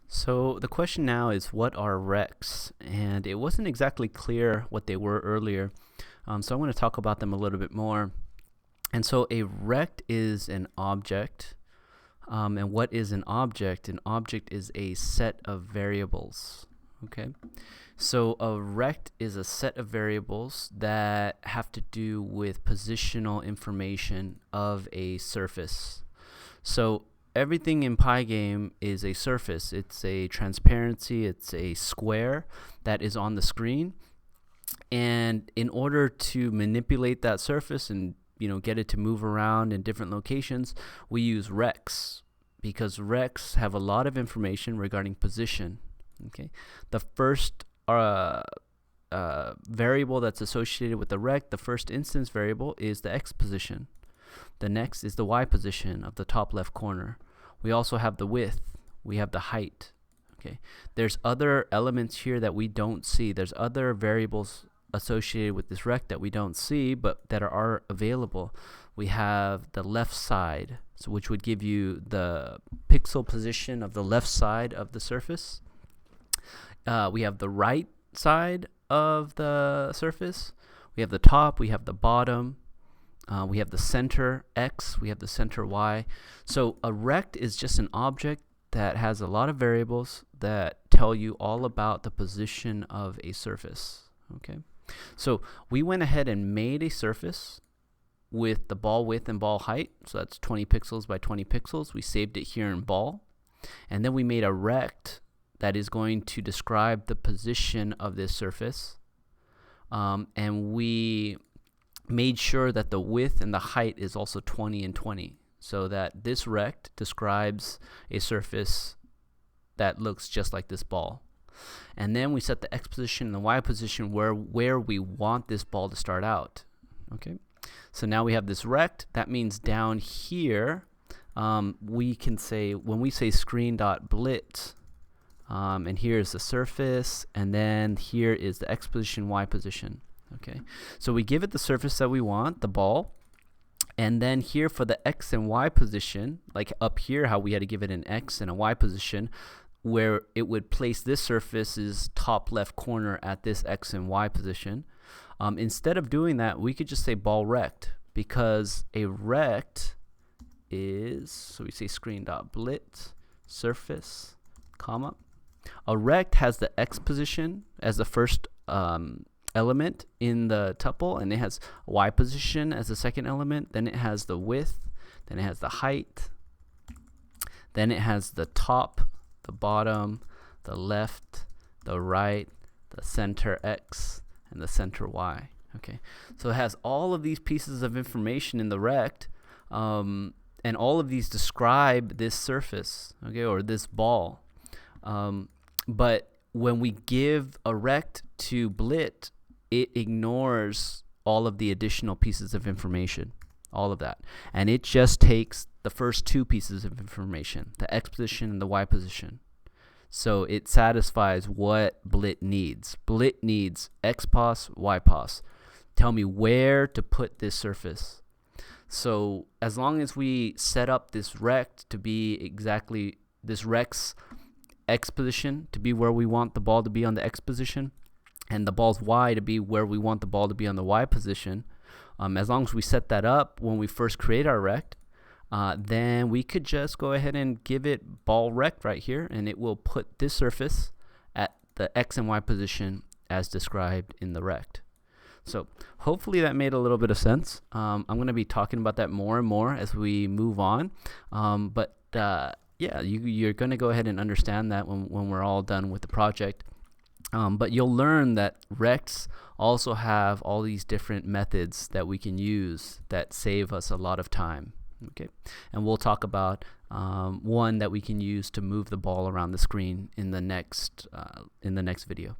So the question now is, what are rects? And it wasn't exactly clear what they were earlier, so I want to talk about them a little bit more. And so a rect is an object. And what is an object? An object is a set of variables. Okay, so a rect is a set of variables that have to do with positional information of a surface. So everything in Pygame is a surface. It's a transparency, it's a square that is on the screen. And in order to manipulate that surface and get it to move around in different locations, we use rects, because rects have a lot of information regarding position. Okay, the first variable that's associated with the rect, the first instance variable, is the x position. The next is the y position of the top left corner. We also have the width. We have the height. Okay, there's other elements here that we don't see. There's other variables associated with this rect that we don't see, but that are available. We have the left side, so which would give you the pixel position of the left side of the surface. We have the right side of the surface. We have the top. We have the bottom. We have the center x. We have the center y. So a rect is just an object that has a lot of variables that tell you all about the position of a surface. Okay, so we went ahead and made a surface with the ball width and ball height. So that's 20 pixels by 20 pixels. We saved it here in ball. And then we made a rect that is going to describe the position of this surface. And we made sure that the width and the height is also 20 and 20, so that this rect describes a surface that looks just like this ball. And then we set the x position and the y position where we want this ball to start out. Okay, so now we have this rect. That means down here we can say, when we say screen.blit, and here's the surface, and then here is the x position, y position. Okay, so we give it the surface that we want, the ball, and then here for the x and y position, like up here how we had to give it an x and a y position, where it would place this surface's top left corner at this x and y position. Instead of doing that, we could just say ball rect, because a rect is, so we say screen.blit surface, comma. A rect has the x position as the first element in the tuple, and it has y position as the second element. Then it has the width, then it has the height, then it has the top, the bottom, the left, the right, the center x, and the center y. Okay, so it has all of these pieces of information in the rect, and all of these describe this surface, okay, or this ball. But when we give a rect to blit, it ignores all of the additional pieces of information, all of that, and it just takes the first two pieces of information, the x position and the y position. So it satisfies what blit needs. Blit needs x pos, y pos. Tell me where to put this surface. So as long as we set up this rect to be exactly this rect's x position to be where we want the ball to be on the x position, and the ball's y to be where we want the ball to be on the y position, as long as we set that up when we first create our rect, then we could just go ahead and give it ball rect right here, and it will put this surface at the x and y position as described in the rect. So hopefully that made a little bit of sense. I'm going to be talking about that more and more as we move on, but yeah, you're going to go ahead and understand that when we're all done with the project. But you'll learn that rects also have all these different methods that we can use that save us a lot of time. Okay, and we'll talk about one that we can use to move the ball around the screen in the next video.